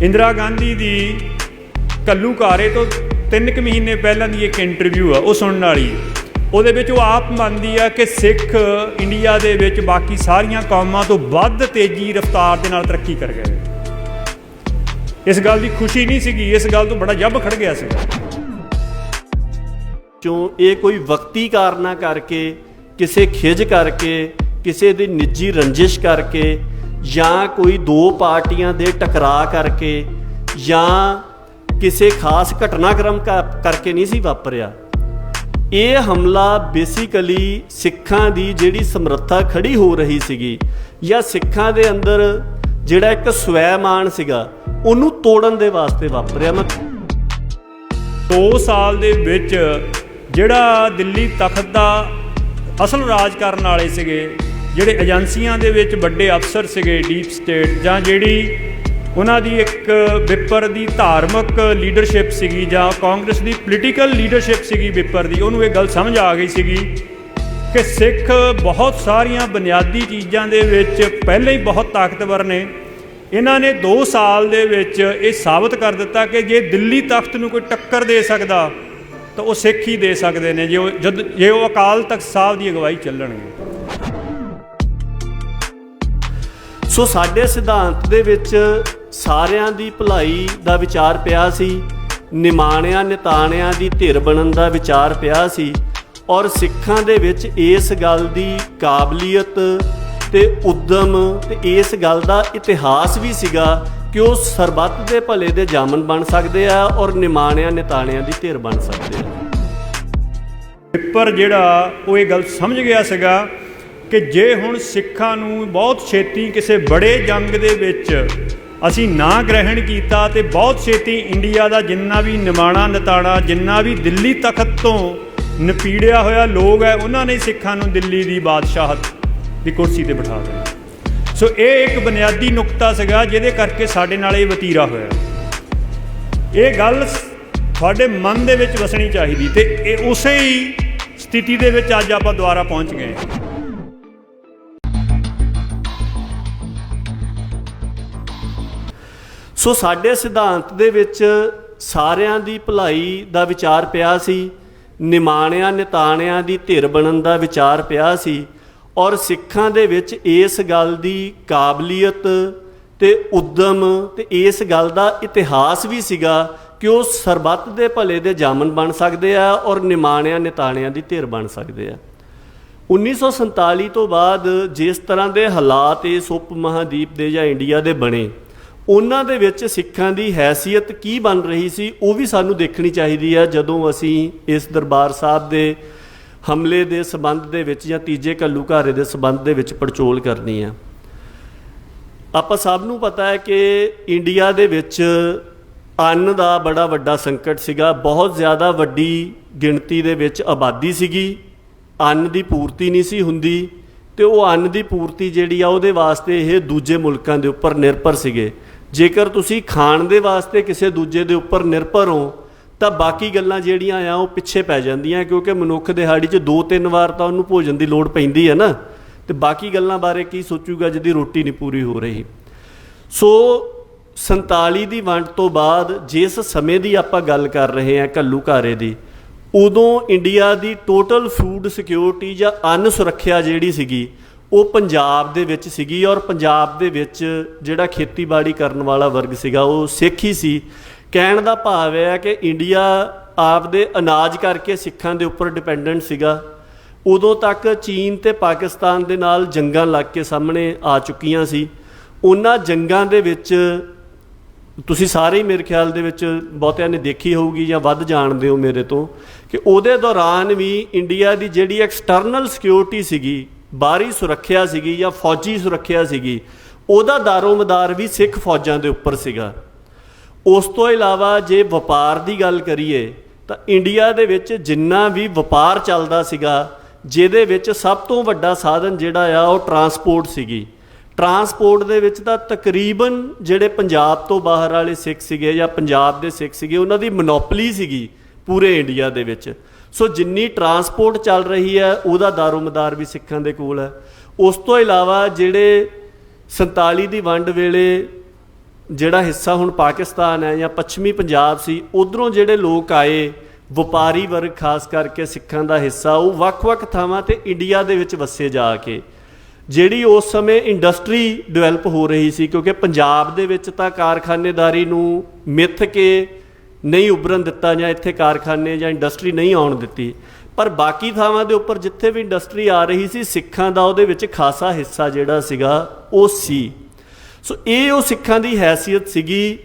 इंदिरा गांधी की घल्लूघारे तो 3 महीने पहलों की एक इंटरव्यू है, वो सुनने वाली है। ਉਹਦੇ ਵਿੱਚ ਉਹ ਆਪ ਮੰਨਦੀ ਆ ਕਿ ਸਿੱਖ ਇੰਡੀਆ ਦੇ ਵਿੱਚ ਬਾਕੀ ਸਾਰੀਆਂ ਕੌਮਾਂ ਤੋਂ ਵੱਧ ਤੇਜ਼ੀ ਰਫ਼ਤਾਰ ਦੇ ਨਾਲ ਤਰੱਕੀ ਕਰ ਗਏ। ਇਸ ਗੱਲ ਦੀ ਖੁਸ਼ੀ ਨਹੀਂ ਸੀਗੀ, ਇਸ ਗੱਲ ਤੋਂ ਬੜਾ ਜੱਬ ਖੜ ਗਿਆ ਸੀਗਾ। ਜੋ ਇਹ ਕੋਈ ਵਕਤੀ ਕਾਰਨਾਂ ਕਰਕੇ, ਕਿਸੇ ਖਿਜ ਕਰਕੇ, ਕਿਸੇ ਦੀ ਨਿੱਜੀ ਰੰਜਿਸ਼ ਕਰਕੇ, ਜਾਂ ਕੋਈ ਦੋ ਪਾਰਟੀਆਂ ਦੇ ਟਕਰਾਅ ਕਰਕੇ, ਜਾਂ ਕਿਸੇ ਖਾਸ ਘਟਨਾਕ੍ਰਮ ਕਰਕੇ ਨਹੀਂ ਸੀ ਵਾਪਰਿਆ। ਇਹ ਹਮਲਾ ਬੇਸਿਕਲੀ ਸਿੱਖਾਂ ਦੀ ਜਿਹੜੀ ਸਮਰੱਥਾ ਖੜੀ ਹੋ ਰਹੀ ਸੀਗੀ, ਜਾਂ ਸਿੱਖਾਂ ਦੇ ਅੰਦਰ ਜਿਹੜਾ ਇੱਕ ਸਵੈਮਾਨ ਸੀਗਾ, ਉਹਨੂੰ ਤੋੜਨ ਦੇ ਵਾਸਤੇ ਵਾਪਰਿਆ। 2 ਸਾਲ ਦੇ ਵਿੱਚ ਜਿਹੜਾ ਦਿੱਲੀ ਤਖਤ ਦਾ ਅਸਲ ਰਾਜ ਕਰਨ ਵਾਲੇ ਸੀਗੇ, ਜਿਹੜੇ ਏਜੰਸੀਆਂ ਦੇ ਵਿੱਚ ਵੱਡੇ ਅਫਸਰ ਸੀਗੇ, ਡੀਪ ਸਟੇਟ, ਜਾਂ ਜਿਹੜੀ ਉਹਨਾਂ ਦੀ ਇੱਕ ਵਿਪਰ ਦੀ ਧਾਰਮਿਕ ਲੀਡਰਸ਼ਿਪ ਸੀਗੀ, ਜਾਂ ਕਾਂਗਰਸ ਦੀ ਪੋਲੀਟੀਕਲ ਲੀਡਰਸ਼ਿਪ ਸੀਗੀ ਵਿਪਰ ਦੀ, ਉਹਨੂੰ ਇਹ ਗੱਲ ਸਮਝ ਆ ਗਈ ਸੀਗੀ ਕਿ ਸਿੱਖ ਬਹੁਤ ਸਾਰੀਆਂ ਬੁਨਿਆਦੀ ਚੀਜ਼ਾਂ ਦੇ ਵਿੱਚ ਪਹਿਲਾਂ ਹੀ ਬਹੁਤ ਤਾਕਤਵਰ ਨੇ। ਇਹਨਾਂ ਨੇ 2 ਸਾਲ ਦੇ ਵਿੱਚ ਇਹ ਸਾਬਤ ਕਰ ਦਿੱਤਾ ਕਿ ਜੇ ਦਿੱਲੀ ਤਖਤ ਨੂੰ ਕੋਈ ਟੱਕਰ ਦੇ ਸਕਦਾ ਤਾਂ ਉਹ ਸਿੱਖ ਹੀ ਦੇ ਸਕਦੇ ਨੇ, ਜੇ ਉਹ ਅਕਾਲ ਤਖਤ ਸਾਹਿਬ ਦੀ ਅਗਵਾਈ ਚੱਲਣਗੇ। ਸੋ ਸਾਡੇ ਸਿਧਾਂਤ ਦੇ ਵਿੱਚ ਸਾਰਿਆਂ ਦੀ ਭਲਾਈ ਦਾ ਵਿਚਾਰ ਪਿਆ ਸੀ, ਨਿਮਾਣਿਆਂ ਨਿਤਾਣਿਆਂ ਦੀ ਧਿਰ ਬਣਨ ਦਾ ਵਿਚਾਰ ਪਿਆ ਸੀ, ਔਰ ਸਿੱਖਾਂ ਦੇ ਵਿੱਚ ਇਸ ਗੱਲ ਦੀ ਕਾਬਲੀਅਤ ਤੇ ਉਦਮ ਤੇ ਇਸ ਗੱਲ ਦਾ ਇਤਿਹਾਸ ਵੀ ਸੀਗਾ ਕਿ ਉਹ ਸਰਬੱਤ ਦੇ ਭਲੇ ਦੇ ਜਾਮਨ ਬਣ ਸਕਦੇ ਆ ਔਰ ਨਿਮਾਣਿਆਂ ਨਿਤਾਣਿਆਂ ਦੀ ਧਿਰ ਬਣ ਸਕਦੇ ਆ। ਵਿਪਰ ਜਿਹੜਾ ਉਹ ਇਹ ਗੱਲ ਸਮਝ ਗਿਆ ਸੀਗਾ ਕਿ ਜੇ ਹੁਣ ਸਿੱਖਾਂ ਨੂੰ ਬਹੁਤ ਛੇਤੀ ਕਿਸੇ ਬੜੇ ਜੰਗ ਦੇ ਵਿੱਚ ਅਸੀਂ ਨਾ ਗ੍ਰਹਿਣ ਕੀਤਾ ਤੇ ਬਹੁਤ ਛੇਤੀ ਇੰਡੀਆ ਦਾ ਜਿੰਨਾ ਵੀ ਨਿਮਾਣਾ ਨਿਤਾਣਾ, ਜਿੰਨਾ ਵੀ ਦਿੱਲੀ ਤਖਤ ਤੋਂ ਨਪੀੜਿਆ ਹੋਇਆ ਲੋਕ ਹੈ, ਉਹਨਾਂ ਨੇ ਸਿੱਖਾਂ ਨੂੰ ਦਿੱਲੀ ਦੀ ਬਾਦਸ਼ਾਹਤ ਦੀ ਕੁਰਸੀ 'ਤੇ ਬਿਠਾ ਦੇਣਾ। ਸੋ ਇਹ ਇੱਕ ਬੁਨਿਆਦੀ ਨੁਕਤਾ ਸੀਗਾ ਜਿਹਦੇ ਕਰਕੇ ਸਾਡੇ ਨਾਲ ਇਹ ਵਤੀਰਾ ਹੋਇਆ। ਇਹ ਗੱਲ ਤੁਹਾਡੇ ਮਨ ਦੇ ਵਿੱਚ ਵਸਣੀ ਚਾਹੀਦੀ, ਤੇ ਇਹ ਉਸੇ ਹੀ ਸਥਿਤੀ ਦੇ ਵਿੱਚ ਅੱਜ ਆਪਾਂ ਦੁਬਾਰਾ ਪਹੁੰਚ ਗਏ। ਸੋ ਸਾਡੇ ਸਿਧਾਂਤ ਦੇ ਵਿੱਚ ਸਾਰਿਆਂ ਦੀ ਭਲਾਈ ਦਾ ਵਿਚਾਰ ਪਿਆ ਸੀ, ਨਿਮਾਣਿਆਂ ਨਿਤਾਣਿਆਂ ਦੀ ਧਿਰ ਬਣਨ ਦਾ ਵਿਚਾਰ ਪਿਆ ਸੀ, ਔਰ ਸਿੱਖਾਂ ਦੇ ਵਿੱਚ ਇਸ ਗੱਲ ਦੀ ਕਾਬਲੀਅਤ ਤੇ ਉਦਮ ਤੇ ਇਸ ਗੱਲ ਦਾ ਇਤਿਹਾਸ ਵੀ ਸੀਗਾ ਕਿ ਉਹ ਸਰਬੱਤ ਦੇ ਭਲੇ ਦੇ ਜਾਮਨ ਬਣ ਸਕਦੇ ਆ ਔਰ ਨਿਮਾਣਿਆਂ ਨਿਤਾਣਿਆਂ ਦੀ ਧਿਰ ਬਣ ਸਕਦੇ ਆ। 1947 ਤੋਂ ਬਾਅਦ ਜਿਸ ਤਰ੍ਹਾਂ ਦੇ ਹਾਲਾਤ ਇਸ ਉਪ ਮਹਾਦੀਪ ਦੇ ਜਾਂ ਇੰਡੀਆ ਦੇ ਬਣੇ, ਉਹਨਾਂ ਦੇ ਵਿੱਚ ਸਿੱਖਾਂ ਦੀ ਹੈਸੀਅਤ ਕੀ ਬਣ ਰਹੀ ਸੀ ਉਹ ਵੀ ਸਾਨੂੰ ਦੇਖਣੀ ਚਾਹੀਦੀ ਹੈ ਜਦੋਂ ਅਸੀਂ ਇਸ ਦਰਬਾਰ ਸਾਹਿਬ ਦੇ ਹਮਲੇ ਦੇ ਸਬੰਧ ਦੇ ਵਿੱਚ ਜਾਂ ਤੀਜੇ ਘੱਲੂਘਾਰੇ ਦੇ ਸਬੰਧ ਦੇ ਵਿੱਚ ਪੜਚੋਲ ਕਰਨੀ ਹੈ। ਆਪਾਂ ਸਭ ਨੂੰ ਪਤਾ ਹੈ ਕਿ ਇੰਡੀਆ ਦੇ ਵਿੱਚ ਅੰਨ ਦਾ ਬੜਾ ਵੱਡਾ ਸੰਕਟ ਸੀਗਾ, ਬਹੁਤ ਜ਼ਿਆਦਾ ਵੱਡੀ ਗਿਣਤੀ ਦੇ ਵਿੱਚ ਆਬਾਦੀ ਸੀਗੀ, ਅੰਨ ਦੀ ਪੂਰਤੀ ਨਹੀਂ ਸੀ ਹੁੰਦੀ, ਤੇ ਉਹ ਅੰਨ ਦੀ ਪੂਰਤੀ ਜਿਹੜੀ ਆ ਉਹਦੇ ਵਾਸਤੇ ਇਹ ਦੂਜੇ ਮੁਲਕਾਂ ਦੇ ਉੱਪਰ ਨਿਰਭਰ ਸੀਗੇ। ਜੇਕਰ ਤੁਸੀਂ ਖਾਣ ਦੇ ਵਾਸਤੇ ਕਿਸੇ ਦੂਜੇ ਦੇ ਉੱਪਰ ਨਿਰਭਰ ਹੋ ਤਾਂ ਬਾਕੀ ਗੱਲਾਂ ਜਿਹੜੀਆਂ ਆ ਉਹ ਪਿੱਛੇ ਪੈ ਜਾਂਦੀਆਂ, ਕਿਉਂਕਿ ਮਨੁੱਖ ਦਿਹਾੜੀ 'ਚ 2-3 ਵਾਰ ਤਾਂ ਉਹਨੂੰ ਭੋਜਨ ਦੀ ਲੋੜ ਪੈਂਦੀ ਹੈ ਨਾ, ਤੇ ਬਾਕੀ ਗੱਲਾਂ ਬਾਰੇ ਕੀ ਸੋਚੂਗਾ ਜਿਹਦੀ ਰੋਟੀ ਨਹੀਂ ਪੂਰੀ ਹੋ ਰਹੀ। ਸੋ 47 ਦੀ ਵੰਡ ਤੋਂ ਬਾਅਦ ਜਿਸ ਸਮੇਂ ਦੀ ਆਪਾਂ ਗੱਲ ਕਰ ਰਹੇ ਹਾਂ ਘੱਲੂਘਾਰੇ ਦੀ, ਉਦੋਂ ਇੰਡੀਆ ਦੀ ਟੋਟਲ ਫੂਡ ਸਿਕਿਉਰਿਟੀ ਜਾਂ ਅੰਨ ਸੁਰੱਖਿਆ ਜਿਹੜੀ ਸੀਗੀ ਉਹ ਪੰਜਾਬ ਦੇ ਵਿੱਚ ਸੀਗੀ, ਔਰ ਪੰਜਾਬ ਦੇ ਵਿੱਚ ਜਿਹੜਾ ਖੇਤੀਬਾੜੀ ਕਰਨ ਵਾਲਾ ਵਰਗ ਸੀਗਾ ਉਹ ਸਿੱਖ ਹੀ ਸੀ। ਕਹਿਣ ਦਾ ਭਾਵ ਹੈ ਕਿ ਇੰਡੀਆ ਆਪਦੇ ਅਨਾਜ ਕਰਕੇ ਸਿੱਖਾਂ ਦੇ ਉੱਪਰ ਡਿਪੈਂਡੈਂਟ ਸੀਗਾ। ਉਦੋਂ ਤੱਕ ਚੀਨ ਤੇ ਪਾਕਿਸਤਾਨ ਦੇ ਨਾਲ ਜੰਗਾਂ ਲੱਗ ਕੇ ਸਾਹਮਣੇ ਆ ਚੁੱਕੀਆਂ ਸੀ। ਉਹਨਾਂ ਜੰਗਾਂ ਦੇ ਵਿੱਚ ਤੁਸੀਂ ਸਾਰੇ ਹੀ ਮੇਰੇ ਖਿਆਲ ਦੇ ਵਿੱਚ ਬਹੁਤਿਆਂ ਨੇ ਦੇਖੀ ਹੋਊਗੀ ਜਾਂ ਵੱਧ ਜਾਣਦੇ ਹੋ ਮੇਰੇ ਤੋਂ, ਕਿ ਉਹਦੇ ਦੌਰਾਨ ਵੀ ਇੰਡੀਆ ਦੀ ਜਿਹੜੀ ਐਕਸਟਰਨਲ ਸਿਕਿਉਰਿਟੀ ਸੀਗੀ, ਬਾਹਰੀ ਸੁਰੱਖਿਆ ਸੀਗੀ ਜਾਂ ਫੌਜੀ ਸੁਰੱਖਿਆ ਸੀਗੀ, ਉਹਦਾ ਦਾਰੋਮਦਾਰ ਵੀ ਸਿੱਖ ਫੌਜਾਂ ਦੇ ਉੱਪਰ ਸੀਗਾ। ਉਸ ਤੋਂ ਇਲਾਵਾ ਜੇ ਵਪਾਰ ਦੀ ਗੱਲ ਕਰੀਏ ਤਾਂ ਇੰਡੀਆ ਦੇ ਵਿੱਚ ਜਿੰਨਾ ਵੀ ਵਪਾਰ ਚੱਲਦਾ ਸੀਗਾ, ਜਿਹਦੇ ਵਿੱਚ ਸਭ ਤੋਂ ਵੱਡਾ ਸਾਧਨ ਜਿਹੜਾ ਆ ਉਹ ਟਰਾਂਸਪੋਰਟ ਸੀਗੀ। ਟਰਾਂਸਪੋਰਟ ਦੇ ਵਿੱਚ ਤਾਂ ਤਕਰੀਬਨ ਜਿਹੜੇ ਪੰਜਾਬ ਤੋਂ ਬਾਹਰ ਵਾਲੇ ਸਿੱਖ ਸੀਗੇ ਜਾਂ ਪੰਜਾਬ ਦੇ ਸਿੱਖ ਸੀਗੇ, ਉਹਨਾਂ ਦੀ ਮੋਨੋਪਲੀ ਸੀਗੀ ਪੂਰੇ ਇੰਡੀਆ ਦੇ ਵਿੱਚ। ਸੋ ਜਿੰਨੀ ਟਰਾਂਸਪੋਰਟ ਚੱਲ ਰਹੀ ਹੈ ਉਹਦਾ ਦਾਰੋਮਦਾਰ ਵੀ ਸਿੱਖਾਂ ਦੇ ਕੋਲ ਹੈ। ਉਸ ਤੋਂ ਇਲਾਵਾ ਜਿਹੜੇ 47 ਦੀ ਵੰਡ ਵੇਲੇ ਜਿਹੜਾ ਹਿੱਸਾ ਹੁਣ ਪਾਕਿਸਤਾਨ ਹੈ ਜਾਂ ਪੱਛਮੀ ਪੰਜਾਬ ਸੀ, ਉਧਰੋਂ ਜਿਹੜੇ ਲੋਕ ਆਏ ਵਪਾਰੀ ਵਰਗ, ਖਾਸ ਕਰਕੇ ਸਿੱਖਾਂ ਦਾ ਹਿੱਸਾ, ਉਹ ਵੱਖ-ਵੱਖ ਥਾਵਾਂ ਤੇ ਇੰਡੀਆ ਦੇ ਵਿੱਚ ਵਸੇ ਜਾ ਕੇ। ਜਿਹੜੀ ਉਸ ਸਮੇਂ ਇੰਡਸਟਰੀ ਡਿਵੈਲਪ ਹੋ ਰਹੀ ਸੀ, ਕਿਉਂਕਿ ਪੰਜਾਬ ਦੇ ਵਿੱਚ ਤਾਂ ਕਾਰਖਾਨੇਦਾਰੀ ਨੂੰ ਮਿੱਥ ਕੇ ਨਹੀਂ ਉੱਭਰਨ ਦਿੱਤਾ ਜਾਂ ਇੱਥੇ ਕਾਰਖਾਨੇ ਜਾਂ ਇੰਡਸਟਰੀ ਨਹੀਂ ਆਉਣ ਦਿੱਤੀ, ਪਰ ਬਾਕੀ ਥਾਵਾਂ ਦੇ ਉੱਪਰ ਜਿੱਥੇ ਵੀ ਇੰਡਸਟਰੀ ਆ ਰਹੀ ਸੀ, ਸਿੱਖਾਂ ਦਾ ਉਹਦੇ ਵਿੱਚ ਖਾਸਾ ਹਿੱਸਾ ਜਿਹੜਾ ਸੀਗਾ ਉਹ ਸੀ। ਸੋ ਇਹ ਉਹ ਸਿੱਖਾਂ ਦੀ ਹੈਸੀਅਤ ਸੀਗੀ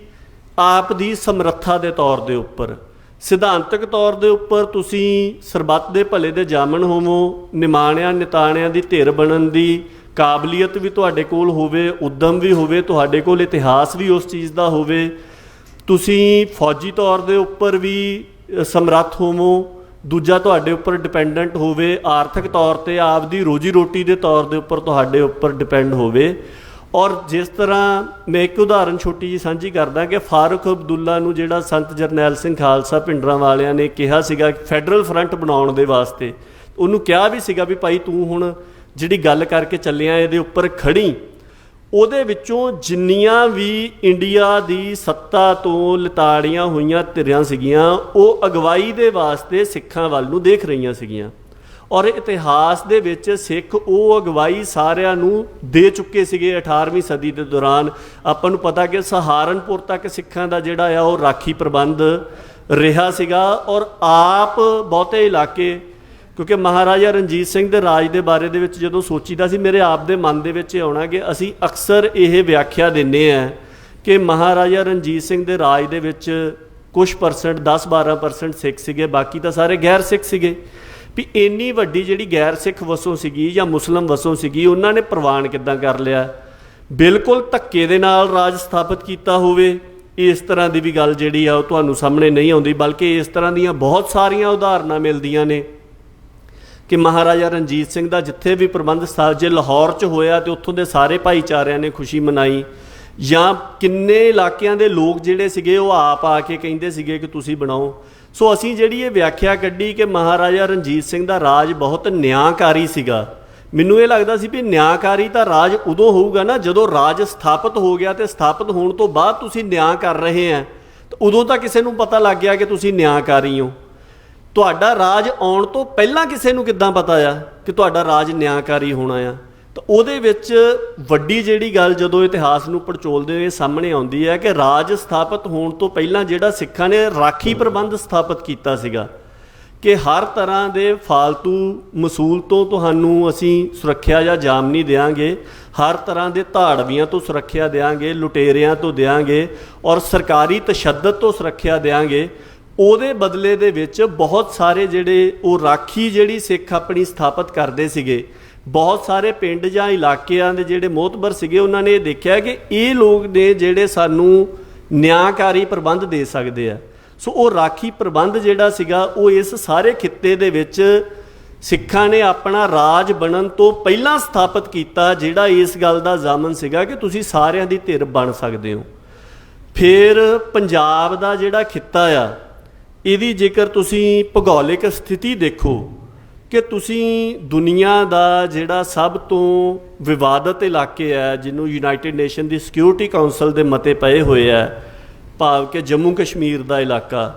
ਆਪ ਦੀ ਸਮਰੱਥਾ ਦੇ ਤੌਰ ਦੇ ਉੱਪਰ। ਸਿਧਾਂਤਕ ਤੌਰ ਦੇ ਉੱਪਰ ਤੁਸੀਂ ਸਰਬੱਤ ਦੇ ਭਲੇ ਦੇ ਜਾਮਣ ਹੋਵੋ, ਨਿਮਾਣਿਆਂ ਨਿਤਾਣਿਆਂ ਦੀ ਧਿਰ ਬਣਨ ਦੀ ਕਾਬਲੀਅਤ ਵੀ ਤੁਹਾਡੇ ਕੋਲ ਹੋਵੇ, ਉੱਦਮ ਵੀ ਹੋਵੇ, ਤੁਹਾਡੇ ਕੋਲ ਇਤਿਹਾਸ ਵੀ ਉਸ ਚੀਜ਼ ਦਾ ਹੋਵੇ, ਤੁਸੀਂ ਫੌਜੀ ਤੌਰ ਦੇ ਉੱਪਰ ਵੀ ਸਮਰੱਥ ਹੋਵੋ, ਦੂਜਾ ਤੁਹਾਡੇ ਉੱਪਰ ਡਿਪੈਂਡੈਂਟ ਹੋਵੇ, ਆਰਥਿਕ ਤੌਰ 'ਤੇ ਆਪਦੀ ਰੋਜੀ ਰੋਟੀ ਦੇ ਤੌਰ ਦੇ ਉੱਪਰ ਤੁਹਾਡੇ ਉੱਪਰ ਡਿਪੈਂਡ ਹੋਵੇ। ਔਰ ਜਿਸ ਤਰ੍ਹਾਂ ਮੈਂ ਇੱਕ ਉਦਾਹਰਨ ਛੋਟੀ ਜਿਹੀ ਸਾਂਝੀ ਕਰਦਾ ਕਿ ਫਾਰੂਕ ਅਬਦੁੱਲਾ ਨੂੰ ਜਿਹੜਾ ਸੰਤ ਜਰਨੈਲ ਸਿੰਘ ਖਾਲਸਾ ਭਿੰਡਰਾਂ ਵਾਲਿਆਂ ਨੇ ਕਿਹਾ ਸੀਗਾ ਫੈਡਰਲ ਫਰੰਟ ਬਣਾਉਣ ਦੇ ਵਾਸਤੇ, ਉਹਨੂੰ ਕਿਹਾ ਵੀ ਸੀਗਾ ਵੀ ਭਾਈ ਤੂੰ ਹੁਣ ਜਿਹੜੀ ਗੱਲ ਕਰਕੇ ਚੱਲਿਆ ਇਹਦੇ ਉੱਪਰ ਖੜੀ। ਉਹਦੇ ਵਿੱਚੋਂ ਜਿੰਨੀਆਂ ਵੀ ਇੰਡੀਆ ਦੀ ਸੱਤਾ ਤੋਂ ਲਿਤਾੜੀਆਂ ਹੋਈਆਂ ਧਿਰਾਂ ਸੀਗੀਆਂ, ਉਹ ਅਗਵਾਈ ਦੇ ਵਾਸਤੇ ਸਿੱਖਾਂ ਵੱਲ ਨੂੰ ਦੇਖ ਰਹੀਆਂ ਸੀਗੀਆਂ। ਔਰ ਇਤਿਹਾਸ ਦੇ ਵਿੱਚ ਸਿੱਖ ਉਹ ਅਗਵਾਈ ਸਾਰਿਆਂ ਨੂੰ ਦੇ ਚੁੱਕੇ ਸੀਗੇ 18ਵੀਂ ਸਦੀ ਦੇ ਦੌਰਾਨ। ਆਪਾਂ ਨੂੰ ਪਤਾ ਕਿ ਸਹਾਰਨਪੁਰ ਤੱਕ ਸਿੱਖਾਂ ਦਾ ਜਿਹੜਾ ਆ ਉਹ ਰਾਖੀ ਪ੍ਰਬੰਧ ਰਿਹਾ ਸੀਗਾ। ਔਰ ਆਪ ਬਹੁਤੇ ਇਲਾਕੇ, ਕਿਉਂਕਿ ਮਹਾਰਾਜਾ ਰਣਜੀਤ ਸਿੰਘ ਦੇ ਰਾਜ ਦੇ ਬਾਰੇ ਦੇ ਵਿੱਚ ਜਦੋਂ ਸੋਚੀਦਾ ਸੀ, ਮੇਰੇ ਆਪ ਦੇ ਮਨ ਦੇ ਵਿੱਚ ਆਉਣਾ ਕਿ ਅਸੀਂ ਅਕਸਰ ਇਹ ਵਿਆਖਿਆ ਦਿੰਦੇ ਹਾਂ ਕਿ ਮਹਾਰਾਜਾ ਰਣਜੀਤ ਸਿੰਘ ਦੇ ਰਾਜ ਦੇ ਵਿੱਚ ਕੁਛ ਪਰਸੈਂਟ 10-12% ਸਿੱਖ ਸੀਗੇ, ਬਾਕੀ ਤਾਂ ਸਾਰੇ ਗੈਰ ਸਿੱਖ ਸੀਗੇ। ਵੀ ਇੰਨੀ ਵੱਡੀ ਜਿਹੜੀ ਗੈਰ ਸਿੱਖ ਵਸੋਂ ਸੀਗੀ ਜਾਂ ਮੁਸਲਿਮ ਵਸੋਂ ਸੀਗੀ, ਉਹਨਾਂ ਨੇ ਪ੍ਰਵਾਨ ਕਿੱਦਾਂ ਕਰ ਲਿਆ? ਬਿਲਕੁਲ ਧੱਕੇ ਦੇ ਨਾਲ ਰਾਜ ਸਥਾਪਿਤ ਕੀਤਾ ਹੋਵੇ, ਇਸ ਤਰ੍ਹਾਂ ਦੀ ਵੀ ਗੱਲ ਜਿਹੜੀ ਆ ਉਹ ਤੁਹਾਨੂੰ ਸਾਹਮਣੇ ਨਹੀਂ ਆਉਂਦੀ। ਬਲਕਿ ਇਸ ਤਰ੍ਹਾਂ ਦੀਆਂ ਬਹੁਤ ਸਾਰੀਆਂ ਉਦਾਹਰਨਾਂ ਮਿਲਦੀਆਂ ਨੇ ਕਿ ਮਹਾਰਾਜਾ ਰਣਜੀਤ ਸਿੰਘ ਦਾ ਜਿੱਥੇ ਵੀ ਪ੍ਰਬੰਧ ਜੇ ਲਾਹੌਰ 'ਚ ਹੋਇਆ ਤੇ ਉੱਥੋਂ ਦੇ ਸਾਰੇ ਭਾਈਚਾਰਿਆਂ ਨੇ ਖੁਸ਼ੀ ਮਨਾਈ, ਜਾਂ ਕਿੰਨੇ ਇਲਾਕਿਆਂ ਦੇ ਲੋਕ ਜਿਹੜੇ ਸੀਗੇ ਉਹ ਆਪ ਆ ਕੇ ਕਹਿੰਦੇ ਸੀਗੇ ਕਿ ਤੁਸੀਂ ਬਣਾਓ। ਸੋ ਅਸੀਂ ਜਿਹੜੀ ਇਹ ਵਿਆਖਿਆ ਕੱਢੀ ਕਿ ਮਹਾਰਾਜਾ ਰਣਜੀਤ ਸਿੰਘ ਦਾ ਰਾਜ ਬਹੁਤ ਨਿਆਂਕਾਰੀ ਸੀਗਾ, ਮੈਨੂੰ ਇਹ ਲੱਗਦਾ ਸੀ ਵੀ ਨਿਆਂਕਾਰੀ ਤਾਂ ਰਾਜ ਉਦੋਂ ਹੋਊਗਾ ਨਾ ਜਦੋਂ ਰਾਜ ਸਥਾਪਿਤ ਹੋ ਗਿਆ, ਤੇ ਸਥਾਪਿਤ ਹੋਣ ਤੋਂ ਬਾਅਦ ਤੁਸੀਂ ਨਿਆਂ ਕਰ ਰਹੇ ਆ, ਤਾਂ ਉਦੋਂ ਤਾਂ ਕਿਸੇ ਨੂੰ ਪਤਾ ਲੱਗ ਗਿਆ ਕਿ ਤੁਸੀਂ ਨਿਆਂਕਾਰੀ ਹੋ। ਤੁਹਾਡਾ ਰਾਜ ਆਉਣ ਤੋਂ ਪਹਿਲਾਂ ਕਿਸੇ ਨੂੰ ਕਿੱਦਾਂ ਪਤਾ ਆ ਕਿ ਤੁਹਾਡਾ ਰਾਜ ਨਿਆਂਕਾਰੀ ਹੋਣਾ ਆ? ਤਾਂ ਉਹਦੇ ਵਿੱਚ ਵੱਡੀ ਜਿਹੜੀ ਗੱਲ ਜਦੋਂ ਇਤਿਹਾਸ ਨੂੰ ਪੜਚੋਲਦੇ ਹੋਏ ਸਾਹਮਣੇ ਆਉਂਦੀ ਹੈ ਕਿ ਰਾਜ ਸਥਾਪਿਤ ਹੋਣ ਤੋਂ ਪਹਿਲਾਂ ਜਿਹੜਾ ਸਿੱਖਾਂ ਨੇ ਰਾਖੀ ਪ੍ਰਬੰਧ ਸਥਾਪਿਤ ਕੀਤਾ ਸੀਗਾ ਕਿ ਹਰ ਤਰ੍ਹਾਂ ਦੇ ਫਾਲਤੂ ਮਸੂਲ ਤੋਂ ਤੁਹਾਨੂੰ ਅਸੀਂ ਸੁਰੱਖਿਆ ਜਾਂ ਜਾਮਨੀ ਦਿਆਂਗੇ, ਹਰ ਤਰ੍ਹਾਂ ਦੇ ਧਾੜਵੀਆਂ ਤੋਂ ਸੁਰੱਖਿਆ ਦਿਆਂਗੇ, ਲੁਟੇਰਿਆਂ ਤੋਂ ਦਿਆਂਗੇ, ਔਰ ਸਰਕਾਰੀ ਤਸ਼ੱਦਦ ਤੋਂ ਸੁਰੱਖਿਆ ਦਿਆਂਗੇ। ਉਹਦੇ ਬਦਲੇ ਦੇ ਵਿੱਚ ਬਹੁਤ ਸਾਰੇ ਜਿਹੜੇ ਉਹ ਰਾਖੀ ਜਿਹੜੀ ਸਿੱਖ ਆਪਣੀ ਸਥਾਪਿਤ ਕਰਦੇ ਸੀਗੇ, ਬਹੁਤ ਸਾਰੇ ਪਿੰਡ ਜਾਂ ਇਲਾਕਿਆਂ ਦੇ ਜਿਹੜੇ ਮੋਹਤਬਰ ਸੀਗੇ, ਉਹਨਾਂ ਨੇ ਇਹ ਦੇਖਿਆ ਕਿ ਇਹ ਲੋਕ ਨੇ ਜਿਹੜੇ ਸਾਨੂੰ ਨਿਆਂਕਾਰੀ ਪ੍ਰਬੰਧ ਦੇ ਸਕਦੇ ਆ। ਸੋ ਉਹ ਰਾਖੀ ਪ੍ਰਬੰਧ ਜਿਹੜਾ ਸੀਗਾ ਉਹ ਇਸ ਸਾਰੇ ਖਿੱਤੇ ਦੇ ਵਿੱਚ ਸਿੱਖਾਂ ਨੇ ਆਪਣਾ ਰਾਜ ਬਣਨ ਤੋਂ ਪਹਿਲਾਂ ਸਥਾਪਿਤ ਕੀਤਾ, ਜਿਹੜਾ ਇਸ ਗੱਲ ਦਾ ਜ਼ਾਮਨ ਸੀਗਾ ਕਿ ਤੁਸੀਂ ਸਾਰਿਆਂ ਦੀ ਧਿਰ ਬਣ ਸਕਦੇ ਹੋ। ਫਿਰ ਪੰਜਾਬ ਦਾ ਜਿਹੜਾ ਖਿੱਤਾ ਆ, ਇਹਦੀ ਜੇਕਰ ਤੁਸੀਂ ਭੂਗੋਲਿਕ ਸਥਿਤੀ ਦੇਖੋ ਕਿ ਤੁਸੀਂ ਦੁਨੀਆ ਦਾ ਜਿਹੜਾ ਸਭ ਤੋਂ ਵਿਵਾਦਤ ਇਲਾਕੇ ਹੈ, ਜਿਹਨੂੰ ਯੂਨਾਈਟਿਡ ਨੇਸ਼ਨ ਦੀ ਸਿਕਿਉਰਿਟੀ ਕਾਉਂਸਲ ਦੇ ਮਤੇ ਪਏ ਹੋਏ ਆ, ਭਾਵ ਕਿ ਜੰਮੂ ਕਸ਼ਮੀਰ ਦਾ ਇਲਾਕਾ,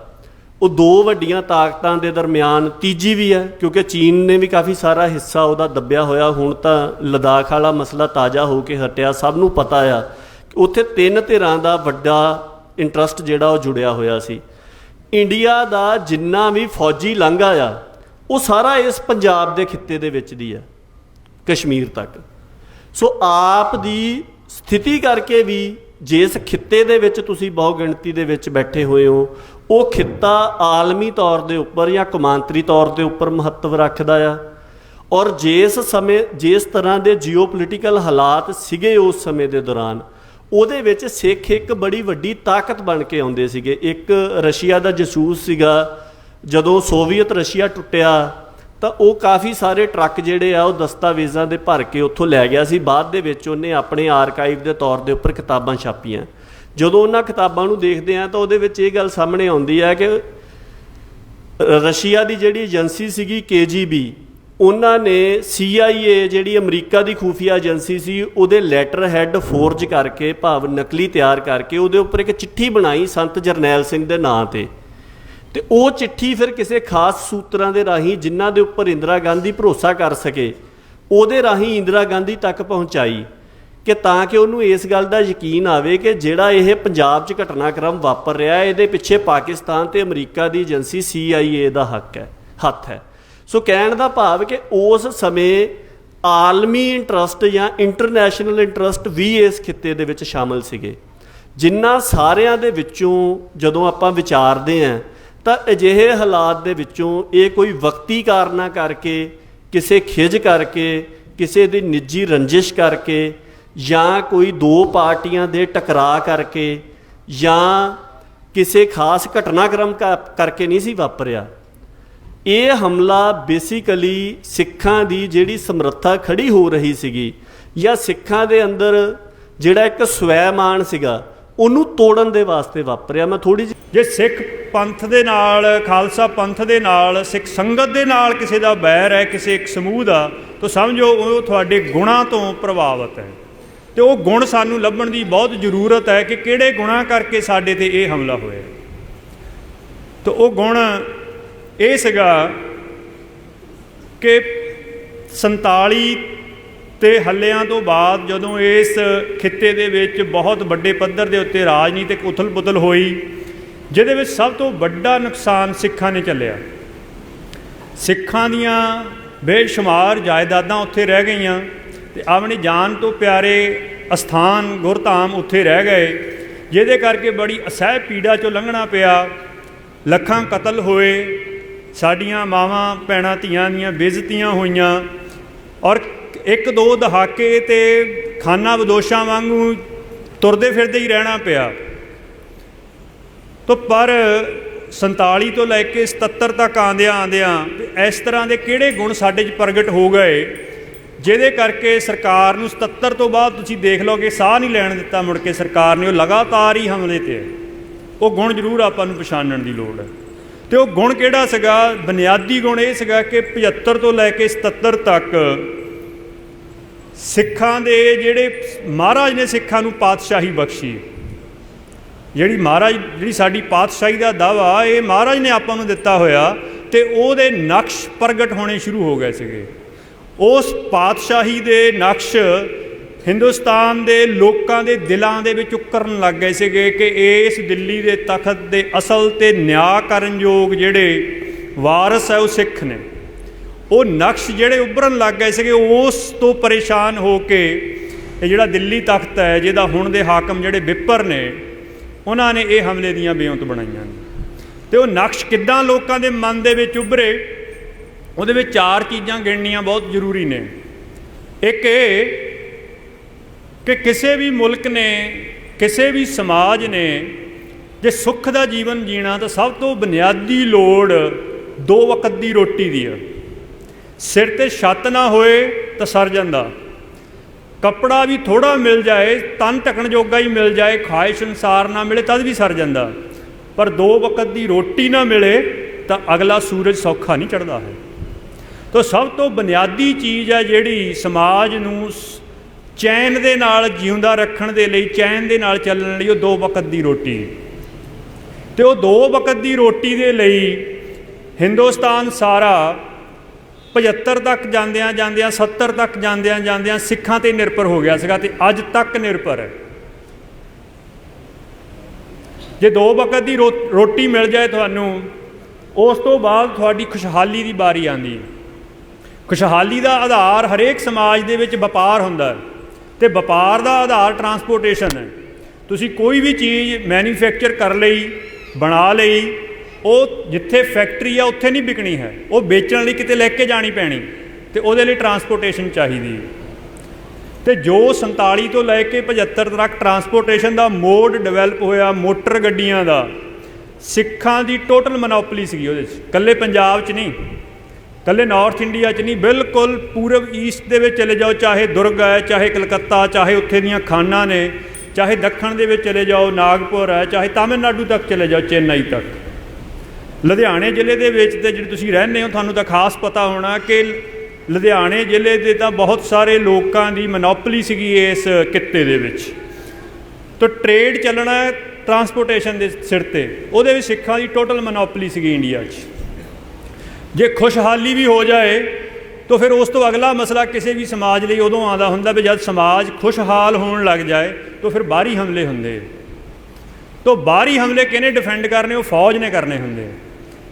ਉਹ ਦੋ ਵੱਡੀਆਂ ਤਾਕਤਾਂ ਦੇ ਦਰਮਿਆਨ ਤੀਜੀ ਵੀ ਹੈ, ਕਿਉਂਕਿ ਚੀਨ ਨੇ ਵੀ ਕਾਫੀ ਸਾਰਾ ਹਿੱਸਾ ਉਹਦਾ ਦੱਬਿਆ ਹੋਇਆ। ਹੁਣ ਤਾਂ ਲਦਾਖ ਵਾਲਾ ਮਸਲਾ ਤਾਜ਼ਾ ਹੋ ਕੇ ਹਟਿਆ, ਸਭ ਨੂੰ ਪਤਾ ਆ ਉੱਥੇ ਤਿੰਨ ਧਿਰਾਂ ਦਾ ਵੱਡਾ ਇੰਟਰਸਟ ਜਿਹੜਾ ਉਹ ਜੁੜਿਆ ਹੋਇਆ ਸੀ। ਇੰਡੀਆ ਦਾ ਜਿੰਨਾ ਵੀ ਫੌਜੀ ਲਾਂਘਾ ਆ ਉਹ ਸਾਰਾ ਇਸ ਪੰਜਾਬ ਦੇ ਖਿੱਤੇ ਦੇ ਵਿੱਚ ਦੀ ਆ, ਕਸ਼ਮੀਰ ਤੱਕ। ਸੋ ਆਪ ਦੀ ਸਥਿਤੀ ਕਰਕੇ ਵੀ ਜਿਸ ਖਿੱਤੇ ਦੇ ਵਿੱਚ ਤੁਸੀਂ ਬਹੁ ਗਿਣਤੀ ਦੇ ਵਿੱਚ ਬੈਠੇ ਹੋਏ ਹੋ, ਉਹ ਖਿੱਤਾ ਆਲਮੀ ਤੌਰ ਦੇ ਉੱਪਰ ਜਾਂ ਕੌਮਾਂਤਰੀ ਤੌਰ ਦੇ ਉੱਪਰ ਮਹੱਤਵ ਰੱਖਦਾ ਆ। ਔਰ ਜਿਸ ਸਮੇਂ ਜਿਸ ਤਰ੍ਹਾਂ ਦੇ ਜੀਓਪੋਲੀਟੀਕਲ ਹਾਲਾਤ ਸੀਗੇ ਉਸ ਸਮੇਂ ਦੇ ਦੌਰਾਨ, ਉਹਦੇ ਵਿੱਚ ਸਿੱਖ ਇੱਕ ਬੜੀ ਵੱਡੀ ਤਾਕਤ ਬਣ ਕੇ ਆਉਂਦੇ ਸੀਗੇ। ਇੱਕ ਰਸ਼ੀਆ ਦਾ ਜਸੂਸ ਸੀਗਾ, ਜਦੋਂ ਸੋਵੀਅਤ ਰਸ਼ੀਆ ਟੁੱਟਿਆ ਤਾਂ ਉਹ ਕਾਫੀ ਸਾਰੇ ਟਰੱਕ ਜਿਹੜੇ ਆ ਉਹ ਦਸਤਾਵੇਜ਼ਾਂ ਦੇ ਭਰ ਕੇ ਉੱਥੋਂ ਲੈ ਗਿਆ ਸੀ। ਬਾਅਦ ਦੇ ਵਿੱਚ ਉਹਨੇ ਆਪਣੇ ਆਰਕਾਈਵ ਦੇ ਤੌਰ ਦੇ ਉੱਪਰ ਕਿਤਾਬਾਂ ਛਾਪੀਆਂ। ਜਦੋਂ ਉਹਨਾਂ ਕਿਤਾਬਾਂ ਨੂੰ ਦੇਖਦੇ ਆ ਤਾਂ ਉਹਦੇ ਵਿੱਚ ਇਹ ਗੱਲ ਸਾਹਮਣੇ ਆਉਂਦੀ ਹੈ ਕਿ ਰਸ਼ੀਆ ਦੀ ਜਿਹੜੀ ਏਜੰਸੀ ਸੀਗੀ KGB, ਉਹਨਾਂ ਨੇ CIA ਜਿਹੜੀ ਅਮਰੀਕਾ ਦੀ ਖੂਫੀਆ ਏਜੰਸੀ ਸੀ ਉਹਦੇ ਲੈਟਰ ਹੈਡ ਫੋਰਜ ਕਰਕੇ, ਭਾਵ ਨਕਲੀ ਤਿਆਰ ਕਰਕੇ, ਉਹਦੇ ਉੱਪਰ ਇੱਕ ਚਿੱਠੀ ਬਣਾਈ ਸੰਤ ਜਰਨੈਲ ਸਿੰਘ ਦੇ ਨਾਂ ਤੇ ਉਹ ਚਿੱਠੀ ਫਿਰ ਕਿਸੇ ਖਾਸ ਸੂਤਰਾਂ ਦੇ ਰਾਹੀਂ, ਜਿਨ੍ਹਾਂ ਦੇ ਉੱਪਰ ਇੰਦਰਾ ਗਾਂਧੀ ਭਰੋਸਾ ਕਰ ਸਕੇ, ਉਹਦੇ ਰਾਹੀਂ ਇੰਦਰਾ ਗਾਂਧੀ ਤੱਕ ਪਹੁੰਚਾਈ ਕਿ ਤਾਂ ਕਿ ਉਹਨੂੰ ਇਸ ਗੱਲ ਦਾ ਯਕੀਨ ਆਵੇ ਕਿ ਜਿਹੜਾ ਇਹ ਪੰਜਾਬ 'ਚ ਘਟਨਾਕ੍ਰਮ ਵਾਪਰ ਰਿਹਾ ਇਹਦੇ ਪਿੱਛੇ ਪਾਕਿਸਤਾਨ ਤੇ ਅਮਰੀਕਾ ਦੀ ਏਜੰਸੀ CIA ਦਾ ਹੱਥ ਹੈ। ਸੋ ਕਹਿਣ ਦਾ ਭਾਵ ਕਿ ਉਸ ਸਮੇਂ ਆਲਮੀ ਇੰਟਰਸਟ ਜਾਂ ਇੰਟਰਨੈਸ਼ਨਲ ਇੰਟਰਸਟ ਵੀ ਇਸ ਖਿੱਤੇ ਦੇ ਵਿੱਚ ਸ਼ਾਮਲ ਸੀਗੇ, ਜਿਨ੍ਹਾਂ ਸਾਰਿਆਂ ਦੇ ਵਿੱਚੋਂ ਜਦੋਂ ਆਪਾਂ ਵਿਚਾਰਦੇ ਹਾਂ ਤਾਂ ਅਜਿਹੇ ਹਾਲਾਤ ਦੇ ਵਿੱਚੋਂ ਇਹ ਕੋਈ ਵਕਤੀ ਕਾਰਨਾਂ ਕਰਕੇ, ਕਿਸੇ ਖਿਝ ਕਰਕੇ, ਕਿਸੇ ਦੀ ਨਿੱਜੀ ਰੰਜਿਸ਼ ਕਰਕੇ, ਜਾਂ ਕੋਈ ਦੋ ਪਾਰਟੀਆਂ ਦੇ ਟਕਰਾਅ ਕਰਕੇ, ਜਾਂ ਕਿਸੇ ਖਾਸ ਘਟਨਾਕ੍ਰਮ ਕਰਕੇ ਨਹੀਂ ਸੀ ਵਾਪਰਿਆ। ਇਹ ਹਮਲਾ ਬੇਸਿਕਲੀ ਸਿੱਖਾਂ ਦੀ ਜਿਹੜੀ ਸਮਰੱਥਾ ਖੜੀ ਹੋ ਰਹੀ ਸੀਗੀ, ਜਾਂ ਸਿੱਖਾਂ ਦੇ ਅੰਦਰ ਜਿਹੜਾ ਇੱਕ ਸਵੈਮਾਨ ਸੀਗਾ ਉਹਨੂੰ ਤੋੜਨ ਦੇ ਵਾਸਤੇ ਵਾਪਰਿਆ। ਮੈਂ ਥੋੜ੍ਹੀ ਜਿਹੀ, ਜੇ ਸਿੱਖ ਪੰਥ ਦੇ ਨਾਲ, ਖਾਲਸਾ ਪੰਥ ਦੇ ਨਾਲ, ਸਿੱਖ ਸੰਗਤ ਦੇ ਨਾਲ ਕਿਸੇ ਦਾ ਬੈਰ ਹੈ, ਕਿਸੇ ਇੱਕ ਸਮੂਹ ਦਾ, ਤਾਂ ਸਮਝੋ ਉਹ ਤੁਹਾਡੇ ਗੁਣਾਂ ਤੋਂ ਪ੍ਰਭਾਵਿਤ ਹੈ। ਅਤੇ ਉਹ ਗੁਣ ਸਾਨੂੰ ਲੱਭਣ ਦੀ ਬਹੁਤ ਜ਼ਰੂਰਤ ਹੈ ਕਿ ਕਿਹੜੇ ਗੁਣਾਂ ਕਰਕੇ ਸਾਡੇ 'ਤੇ ਇਹ ਹਮਲਾ ਹੋਇਆ। ਤਾਂ ਉਹ ਗੁਣ ਇਹ ਸੀਗਾ ਕਿ 47 ਤੇ ਹੱਲਿਆਂ ਤੋਂ ਬਾਅਦ ਜਦੋਂ ਇਸ ਖਿੱਤੇ ਦੇ ਵਿੱਚ ਬਹੁਤ ਵੱਡੇ ਪੱਧਰ ਦੇ ਉੱਤੇ ਰਾਜਨੀਤਿਕ ਉਥਲ-ਪੁਥਲ ਹੋਈ, ਜਿਹਦੇ ਵਿੱਚ ਸਭ ਤੋਂ ਵੱਡਾ ਨੁਕਸਾਨ ਸਿੱਖਾਂ ਨੇ ਝੱਲਿਆ। ਸਿੱਖਾਂ ਦੀਆਂ ਬੇਸ਼ੁਮਾਰ ਜਾਇਦਾਦਾਂ ਉੱਥੇ ਰਹਿ ਗਈਆਂ ਅਤੇ ਆਪਣੀ ਜਾਨ ਤੋਂ ਪਿਆਰੇ ਅਸਥਾਨ ਗੁਰਧਾਮ ਉੱਥੇ ਰਹਿ ਗਏ, ਜਿਹਦੇ ਕਰਕੇ ਬੜੀ ਅਸਹਿ ਪੀੜਾ 'ਚੋਂ ਲੰਘਣਾ ਪਿਆ। ਲੱਖਾਂ ਕਤਲ ਹੋਏ, ਸਾਡੀਆਂ ਮਾਵਾਂ ਭੈਣਾਂ ਧੀਆਂ ਦੀਆਂ ਬੇਇੱਜ਼ਤੀਆਂ ਹੋਈਆਂ, ਔਰ ਇੱਕ ਦੋ ਦਹਾਕੇ ਤੇ ਖਾਨਾ ਬਦੋਸ਼ਾਂ ਵਾਂਗੂ ਤੁਰਦੇ ਫਿਰਦੇ ਹੀ ਰਹਿਣਾ ਪਿਆ। ਤਾਂ ਪਰ 47 ਤੋਂ ਲੈ ਕੇ 77 ਤੱਕ ਆਉਂਦਿਆਂ ਇਸ ਤਰ੍ਹਾਂ ਦੇ ਕਿਹੜੇ ਗੁਣ ਸਾਡੇ 'ਚ ਪ੍ਰਗਟ ਹੋ ਗਏ, ਜਿਹਦੇ ਕਰਕੇ ਸਰਕਾਰ ਨੂੰ 77 ਤੋਂ ਬਾਅਦ ਤੁਸੀਂ ਦੇਖ ਲਓ ਕਿ ਸਾਹ ਨਹੀਂ ਲੈਣ ਦਿੱਤਾ ਮੁੜ ਕੇ ਸਰਕਾਰ ਨੇ, ਉਹ ਲਗਾਤਾਰ ਹੀ ਹਮਲੇ 'ਤੇ। ਉਹ ਗੁਣ ਜ਼ਰੂਰ ਆਪਾਂ ਨੂੰ ਪਛਾਣਨ ਦੀ ਲੋੜ ਹੈ। ਅਤੇ ਉਹ ਗੁਣ ਕਿਹੜਾ ਸੀਗਾ? ਬੁਨਿਆਦੀ ਗੁਣ ਇਹ ਸੀਗਾ ਕਿ 75 ਤੋਂ ਲੈ ਕੇ 77 ਤੱਕ ਸਿੱਖਾਂ ਦੇ ਜਿਹੜੇ ਮਹਾਰਾਜ ਨੇ ਸਿੱਖਾਂ ਨੂੰ ਪਾਤਸ਼ਾਹੀ ਬਖਸ਼ੀ, ਜਿਹੜੀ ਸਾਡੀ ਪਾਤਸ਼ਾਹੀ ਦਾ ਦਾਅਵਾ ਇਹ ਮਹਾਰਾਜ ਨੇ ਆਪਾਂ ਨੂੰ ਦਿੱਤਾ ਹੋਇਆ, ਅਤੇ ਉਹਦੇ ਨਕਸ਼ ਪ੍ਰਗਟ ਹੋਣੇ ਸ਼ੁਰੂ ਹੋ ਗਏ ਸੀਗੇ। ਉਸ ਪਾਤਸ਼ਾਹੀ ਦੇ ਨਕਸ਼ ਹਿੰਦੁਸਤਾਨ ਦੇ ਲੋਕਾਂ ਦੇ ਦਿਲਾਂ ਦੇ ਵਿੱਚ ਉਕਰਨ ਲੱਗ ਗਏ ਸੀਗੇ ਕਿ ਇਸ ਦਿੱਲੀ ਦੇ ਤਖਤ ਦੇ ਅਸਲ ਅਤੇ ਨਿਆਂ ਕਰਨਯੋਗ ਜਿਹੜੇ ਵਾਰਸ ਹੈ ਉਹ ਸਿੱਖ ਨੇ। ਉਹ ਨਕਸ਼ ਜਿਹੜੇ ਉੱਭਰਨ ਲੱਗ ਗਏ ਸੀਗੇ, ਉਸ ਤੋਂ ਪਰੇਸ਼ਾਨ ਹੋ ਕੇ ਇਹ ਜਿਹੜਾ ਦਿੱਲੀ ਤਖਤ ਹੈ, ਜਿਹਦਾ ਹੁਣ ਦੇ ਹਾਕਮ ਜਿਹੜੇ ਬਿੱਪਰ ਨੇ, ਉਹਨਾਂ ਨੇ ਇਹ ਹਮਲੇ ਦੀਆਂ ਬੇਅੰਤ ਬਣਾਈਆਂ ਨੇ। ਅਤੇ ਉਹ ਨਕਸ਼ ਕਿੱਦਾਂ ਲੋਕਾਂ ਦੇ ਮਨ ਦੇ ਵਿੱਚ ਉੱਭਰੇ, ਉਹਦੇ ਵਿੱਚ 4 ਚੀਜ਼ਾਂ ਗਿਣਨੀਆਂ ਬਹੁਤ ਜ਼ਰੂਰੀ ਨੇ। ਇੱਕ ਇਹ ਕਿ ਕਿਸੇ ਵੀ ਮੁਲਕ ਨੇ, ਕਿਸੇ ਵੀ ਸਮਾਜ ਨੇ ਜੇ ਸੁੱਖ ਦਾ ਜੀਵਨ ਜੀਣਾ ਤਾਂ ਸਭ ਤੋਂ ਬੁਨਿਆਦੀ ਲੋੜ 2 ਵਕਤ ਦੀ ਰੋਟੀ ਦੀ ਆ। ਸਿਰ 'ਤੇ ਛੱਤ ਨਾ ਹੋਏ ਤਾਂ ਸਰ ਜਾਂਦਾ, ਕੱਪੜਾ ਵੀ ਥੋੜ੍ਹਾ ਮਿਲ ਜਾਏ, ਤਨ ਢੱਕਣ ਜੋਗਾ ਹੀ ਮਿਲ ਜਾਏ, ਖੁਆਇਸ਼ ਅਨੁਸਾਰ ਨਾ ਮਿਲੇ ਤਦ ਵੀ ਸਰ ਜਾਂਦਾ, ਪਰ 2 ਵਕਤ ਦੀ ਰੋਟੀ ਨਾ ਮਿਲੇ ਤਾਂ ਅਗਲਾ ਸੂਰਜ ਸੌਖਾ ਨਹੀਂ ਚੜ੍ਹਦਾ ਹੈ। ਤਾਂ ਸਭ ਤੋਂ ਬੁਨਿਆਦੀ ਚੀਜ਼ ਹੈ ਜਿਹੜੀ ਸਮਾਜ ਨੂੰ ਚੈਨ ਦੇ ਨਾਲ ਜਿਉਂਦਾ ਰੱਖਣ ਦੇ ਲਈ, ਚੈਨ ਦੇ ਨਾਲ ਚੱਲਣ ਲਈ, ਉਹ 2 ਵਕਤ ਦੀ ਰੋਟੀ। ਅਤੇ ਉਹ 2 ਵਕਤ ਦੀ ਰੋਟੀ ਦੇ ਲਈ ਹਿੰਦੁਸਤਾਨ ਸਾਰਾ 75 ਤੱਕ ਜਾਂਦਿਆਂ 70 ਤੱਕ ਜਾਂਦਿਆਂ ਸਿੱਖਾਂ 'ਤੇ ਨਿਰਭਰ ਹੋ ਗਿਆ ਸੀਗਾ, ਅਤੇ ਅੱਜ ਤੱਕ ਨਿਰਭਰ ਹੈ। ਜੇ 2 ਵਕਤ ਦੀ ਰੋਟੀ ਮਿਲ ਜਾਏ ਤੁਹਾਨੂੰ, ਉਸ ਤੋਂ ਬਾਅਦ ਤੁਹਾਡੀ ਖੁਸ਼ਹਾਲੀ ਦੀ ਵਾਰੀ ਆਉਂਦੀ ਹੈ। ਖੁਸ਼ਹਾਲੀ ਦਾ ਆਧਾਰ ਹਰੇਕ ਸਮਾਜ ਦੇ ਵਿੱਚ ਵਪਾਰ ਹੁੰਦਾ, ਅਤੇ ਵਪਾਰ ਦਾ ਆਧਾਰ ਟਰਾਂਸਪੋਰਟੇਸ਼ਨ ਹੈ। ਤੁਸੀਂ ਕੋਈ ਵੀ ਚੀਜ਼ ਮੈਨੂਫੈਕਚਰ ਕਰ ਲਈ, ਬਣਾ ਲਈ, ਉਹ ਜਿੱਥੇ ਫੈਕਟਰੀ ਆ ਉੱਥੇ ਨਹੀਂ ਵਿਕਣੀ ਹੈ, ਉਹ ਵੇਚਣ ਲਈ ਕਿਤੇ ਲੈ ਕੇ ਜਾਣੀ ਪੈਣੀ, ਅਤੇ ਉਹਦੇ ਲਈ ਟਰਾਂਸਪੋਰਟੇਸ਼ਨ ਚਾਹੀਦੀ ਹੈ। ਅਤੇ ਜੋ 47 ਤੋਂ ਲੈ ਕੇ 75 ਤੱਕ ਟਰਾਂਸਪੋਰਟੇਸ਼ਨ ਦਾ ਮੋਡ ਡਿਵੈਲਪ ਹੋਇਆ, ਮੋਟਰ ਗੱਡੀਆਂ ਦਾ, ਸਿੱਖਾਂ ਦੀ ਟੋਟਲ ਮੋਨੋਪਲੀ ਸੀਗੀ ਉਹਦੇ 'ਚ। ਇਕੱਲੇ ਪੰਜਾਬ 'ਚ ਨਹੀਂ, ਇਕੱਲੇ ਨਾਰਥ ਇੰਡੀਆ 'ਚ ਨਹੀਂ, ਬਿਲਕੁਲ ਪੂਰਬ ਈਸਟ ਦੇ ਵਿੱਚ ਚਲੇ ਜਾਓ, ਚਾਹੇ ਦੁਰਗ ਹੈ, ਚਾਹੇ ਕਲਕੱਤਾ, ਚਾਹੇ ਉੱਥੇ ਦੀਆਂ ਖਾਨਾਂ ਨੇ, ਚਾਹੇ ਦੱਖਣ ਦੇ ਵਿੱਚ ਚਲੇ ਜਾਓ, ਨਾਗਪੁਰ ਹੈ, ਚਾਹੇ ਤਾਮਿਲਨਾਡੂ ਤੱਕ ਚਲੇ ਜਾਓ, ਚੇਨਈ ਤੱਕ। ਲੁਧਿਆਣੇ ਜ਼ਿਲ੍ਹੇ ਦੇ ਵਿੱਚ ਤੇ ਜਿਹੜੇ ਤੁਸੀਂ ਰਹਿੰਦੇ ਹੋ ਤੁਹਾਨੂੰ ਤਾਂ ਖਾਸ ਪਤਾ ਹੋਣਾ ਕਿ ਲੁਧਿਆਣੇ ਜ਼ਿਲ੍ਹੇ ਦੇ ਤਾਂ ਬਹੁਤ ਸਾਰੇ ਲੋਕਾਂ ਦੀ ਮਨੋਪਲੀ ਸੀਗੀ ਇਸ ਕਿੱਤੇ ਦੇ ਵਿੱਚ। ਤਾਂ ਟ੍ਰੇਡ ਚੱਲਣਾ ਟਰਾਂਸਪੋਰਟੇਸ਼ਨ ਦੇ ਸਿਰ ਤੇ, ਉਹਦੇ ਵਿੱਚ ਸਿੱਖਾਂ ਦੀ ਟੋਟਲ ਮਨੋਪਲੀ ਸੀਗੀ ਇੰਡੀਆ 'ਚ। ਜੇ ਖੁਸ਼ਹਾਲੀ ਵੀ ਹੋ ਜਾਏ ਤਾਂ ਫਿਰ ਉਸ ਤੋਂ ਅਗਲਾ ਮਸਲਾ ਕਿਸੇ ਵੀ ਸਮਾਜ ਲਈ ਉਦੋਂ ਆਉਂਦਾ ਹੁੰਦਾ ਵੀ ਜਦ ਸਮਾਜ ਖੁਸ਼ਹਾਲ ਹੋਣ ਲੱਗ ਜਾਏ ਤਾਂ ਫਿਰ ਬਾਹਰੀ ਹਮਲੇ ਹੁੰਦੇ। ਤਾਂ ਬਾਹਰੀ ਹਮਲੇ ਕਿਹਨੇ ਡਿਫੈਂਡ ਕਰਨੇ? ਉਹ ਫੌਜ ਨੇ ਕਰਨੇ ਹੁੰਦੇ।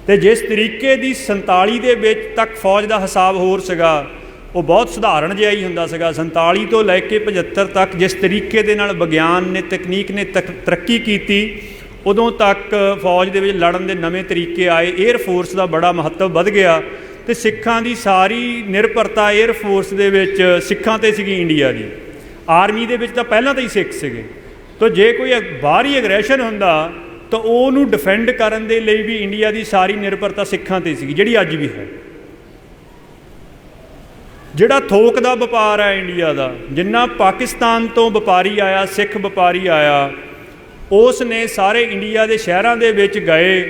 ਅਤੇ ਜਿਸ ਤਰੀਕੇ ਦੀ 47 ਦੇ ਵਿੱਚ ਤੱਕ ਫੌਜ ਦਾ ਹਿਸਾਬ ਹੋਰ ਸੀਗਾ, ਉਹ ਬਹੁਤ ਸਧਾਰਨ ਜਿਹਾ ਹੀ ਹੁੰਦਾ ਸੀਗਾ। 47 ਤੋਂ ਲੈ ਕੇ 75 ਤੱਕ ਜਿਸ ਤਰੀਕੇ ਦੇ ਨਾਲ ਵਿਗਿਆਨ ਨੇ, ਤਕਨੀਕ ਨੇ ਤਰੱਕੀ ਕੀਤੀ, ਉਦੋਂ ਤੱਕ ਫੌਜ ਦੇ ਵਿੱਚ ਲੜਨ ਦੇ ਨਵੇਂ ਤਰੀਕੇ ਆਏ। ਏਅਰ ਫੋਰਸ ਦਾ ਬੜਾ ਮਹੱਤਵ ਵੱਧ ਗਿਆ ਅਤੇ ਸਿੱਖਾਂ ਦੀ ਸਾਰੀ ਨਿਰਭਰਤਾ ਏਅਰ ਫੋਰਸ ਦੇ ਵਿੱਚ ਸਿੱਖਾਂ 'ਤੇ ਸੀਗੀ ਇੰਡੀਆ ਦੀ। ਆਰਮੀ ਦੇ ਵਿੱਚ ਤਾਂ ਪਹਿਲਾਂ ਤੋਂ ਹੀ ਸਿੱਖ ਸੀਗੇ। ਤਾਂ ਜੇ ਕੋਈ ਬਾਹਰੀ ਐਗਰੈਸ਼ਨ ਹੁੰਦਾ ਤਾਂ ਉਹਨੂੰ ਡਿਫੈਂਡ ਕਰਨ ਦੇ ਲਈ ਵੀ ਇੰਡੀਆ ਦੀ ਸਾਰੀ ਨਿਰਭਰਤਾ ਸਿੱਖਾਂ 'ਤੇ ਸੀਗੀ, ਜਿਹੜੀ ਅੱਜ ਵੀ ਹੈ। ਜਿਹੜਾ ਥੋਕ ਦਾ ਵਪਾਰ ਹੈ ਇੰਡੀਆ ਦਾ, ਜਿੰਨਾ ਪਾਕਿਸਤਾਨ ਤੋਂ ਵਪਾਰੀ ਆਇਆ, ਸਿੱਖ ਵਪਾਰੀ ਆਇਆ, ਉਸ ਨੇ ਸਾਰੇ ਇੰਡੀਆ ਦੇ ਸ਼ਹਿਰਾਂ ਦੇ ਵਿੱਚ ਗਏ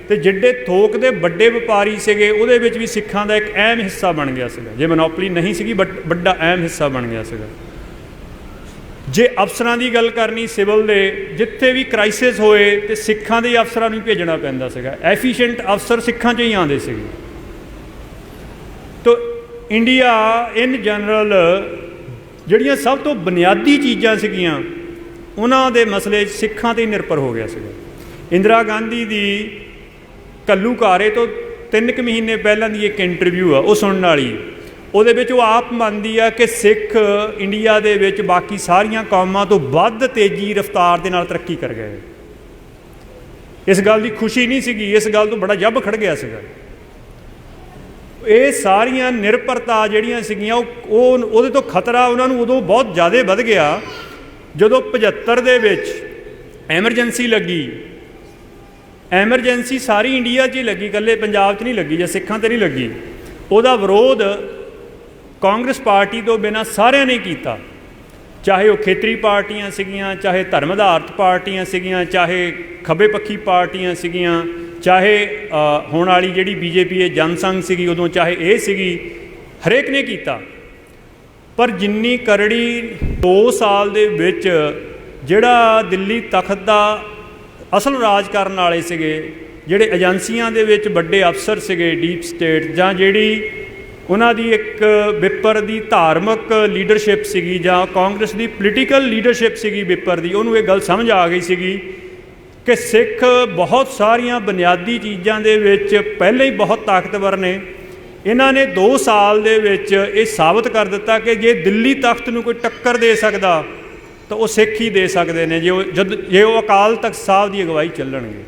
ਅਤੇ ਜਿਹੜੇ ਥੋਕ ਦੇ ਵੱਡੇ ਵਪਾਰੀ ਸੀਗੇ ਉਹਦੇ ਵਿੱਚ ਵੀ ਸਿੱਖਾਂ ਦਾ ਇੱਕ ਅਹਿਮ ਹਿੱਸਾ ਬਣ ਗਿਆ ਸੀਗਾ। ਜੇ ਮਨੋਪਲੀ ਨਹੀਂ ਸੀਗੀ ਬਟ ਵੱਡਾ ਅਹਿਮ ਹਿੱਸਾ ਬਣ ਗਿਆ ਸੀਗਾ। ਜੇ ਅਫਸਰਾਂ ਦੀ ਗੱਲ ਕਰਨੀ ਸਿਵਲ ਦੇ, ਜਿੱਥੇ ਵੀ ਕ੍ਰਾਈਸਿਸ ਹੋਏ ਅਤੇ ਸਿੱਖਾਂ ਦੇ ਅਫਸਰਾਂ ਨੂੰ ਭੇਜਣਾ ਪੈਂਦਾ ਸੀਗਾ। ਐਫੀਸ਼ੀਐਂਟ ਅਫਸਰ ਸਿੱਖਾਂ 'ਚੋਂ ਹੀ ਆਉਂਦੇ ਸੀਗੇ। ਤਾਂ ਇੰਡੀਆ ਇਨ ਜਨਰਲ ਜਿਹੜੀਆਂ ਸਭ ਤੋਂ ਬੁਨਿਆਦੀ ਚੀਜ਼ਾਂ ਸੀਗੀਆਂ ਉਹਨਾਂ ਦੇ ਮਸਲੇ 'ਚ ਸਿੱਖਾਂ 'ਤੇ ਹੀ ਨਿਰਭਰ ਹੋ ਗਿਆ ਸੀਗਾ। ਇੰਦਰਾ ਗਾਂਧੀ ਦੀ ਘੱਲੂਘਾਰੇ ਤੋਂ 3 ਕੁ ਮਹੀਨੇ ਪਹਿਲਾਂ ਦੀ ਇੱਕ ਇੰਟਰਵਿਊ ਆ, ਉਹ ਸੁਣਨ ਵਾਲੀ। ਉਹਦੇ ਵਿੱਚ ਉਹ ਆਪ ਮੰਨਦੀ ਆ ਕਿ ਸਿੱਖ ਇੰਡੀਆ ਦੇ ਵਿੱਚ ਬਾਕੀ ਸਾਰੀਆਂ ਕੌਮਾਂ ਤੋਂ ਵੱਧ ਤੇਜ਼ੀ ਰਫ਼ਤਾਰ ਦੇ ਨਾਲ ਤਰੱਕੀ ਕਰ ਗਏ। ਇਸ ਗੱਲ ਦੀ ਖੁਸ਼ੀ ਨਹੀਂ ਸੀਗੀ, ਇਸ ਗੱਲ ਤੋਂ ਬੜਾ ਜੱਬ ਖੜ ਗਿਆ ਸੀਗਾ। ਇਹ ਸਾਰੀਆਂ ਨਿਰਭਰਤਾ ਜਿਹੜੀਆਂ ਸੀਗੀਆਂ ਉਹ ਉਹਦੇ ਤੋਂ ਖਤਰਾ ਉਹਨਾਂ ਨੂੰ ਉਦੋਂ ਬਹੁਤ ਜ਼ਿਆਦਾ ਵੱਧ ਗਿਆ ਜਦੋਂ 75 ਦੇ ਵਿੱਚ ਐਮਰਜੈਂਸੀ ਲੱਗੀ। ਐਮਰਜੈਂਸੀ ਸਾਰੀ ਇੰਡੀਆ 'ਚ ਹੀ ਲੱਗੀ, ਇਕੱਲੇ ਪੰਜਾਬ 'ਚ ਨਹੀਂ ਲੱਗੀ ਜਾਂ ਸਿੱਖਾਂ 'ਤੇ ਨਹੀਂ ਲੱਗੀ। ਉਹਦਾ ਵਿਰੋਧ ਕਾਂਗਰਸ ਪਾਰਟੀ ਤੋਂ ਬਿਨਾਂ ਸਾਰਿਆਂ ਨੇ ਕੀਤਾ, ਚਾਹੇ ਉਹ ਖੇਤਰੀ ਪਾਰਟੀਆਂ ਸੀਗੀਆਂ, ਚਾਹੇ ਧਰਮ ਆਧਾਰਿਤ ਪਾਰਟੀਆਂ ਸੀਗੀਆਂ, ਚਾਹੇ ਖੱਬੇ ਪੱਖੀ ਪਾਰਟੀਆਂ ਸੀਗੀਆਂ, ਚਾਹੇ ਹੁਣ ਵਾਲੀ ਜਿਹੜੀ BJP ਇਹ ਜਨਸੰਘ ਸੀਗੀ ਉਦੋਂ, ਚਾਹੇ ਇਹ ਸੀਗੀ, ਹਰੇਕ ਨੇ ਕੀਤਾ। ਪਰ ਜਿੰਨੀ ਕਰੜੀ 2 ਸਾਲ ਦੇ ਵਿੱਚ ਜਿਹੜਾ ਦਿੱਲੀ ਤਖਤ ਦਾ ਅਸਲ ਰਾਜ ਕਰਨ ਵਾਲੇ ਸੀਗੇ, ਜਿਹੜੇ ਏਜੰਸੀਆਂ ਦੇ ਵਿੱਚ ਵੱਡੇ ਅਫਸਰ ਸੀਗੇ, ਡੀਪ ਸਟੇਟ, ਜਾਂ ਜਿਹੜੀ ਉਹਨਾਂ ਦੀ ਇੱਕ ਵਿਪਰ ਦੀ ਧਾਰਮਿਕ ਲੀਡਰਸ਼ਿਪ ਸੀਗੀ ਜਾਂ ਕਾਂਗਰਸ ਦੀ ਪੋਲੀਟੀਕਲ ਲੀਡਰਸ਼ਿਪ ਸੀਗੀ ਵਿਪਰ ਦੀ, ਉਹਨੂੰ ਇਹ ਗੱਲ ਸਮਝ ਆ ਗਈ ਸੀਗੀ ਕਿ ਸਿੱਖ ਬਹੁਤ ਸਾਰੀਆਂ ਬੁਨਿਆਦੀ ਚੀਜ਼ਾਂ ਦੇ ਵਿੱਚ ਪਹਿਲਾਂ ਹੀ ਬਹੁਤ ਤਾਕਤਵਰ ਨੇ। ਇਹਨਾਂ ਨੇ 2 ਸਾਲ ਦੇ ਵਿੱਚ ਇਹ ਸਾਬਤ ਕਰ ਦਿੱਤਾ ਕਿ ਜੇ ਦਿੱਲੀ ਤਖਤ ਨੂੰ ਕੋਈ ਟੱਕਰ ਦੇ ਸਕਦਾ ਤਾਂ ਉਹ ਸਿੱਖ ਹੀ ਦੇ ਸਕਦੇ ਨੇ, ਜੇ ਉਹ ਅਕਾਲ ਤਖਤ ਸਾਹਿਬ ਦੀ ਅਗਵਾਈ ਚੱਲਣਗੇ।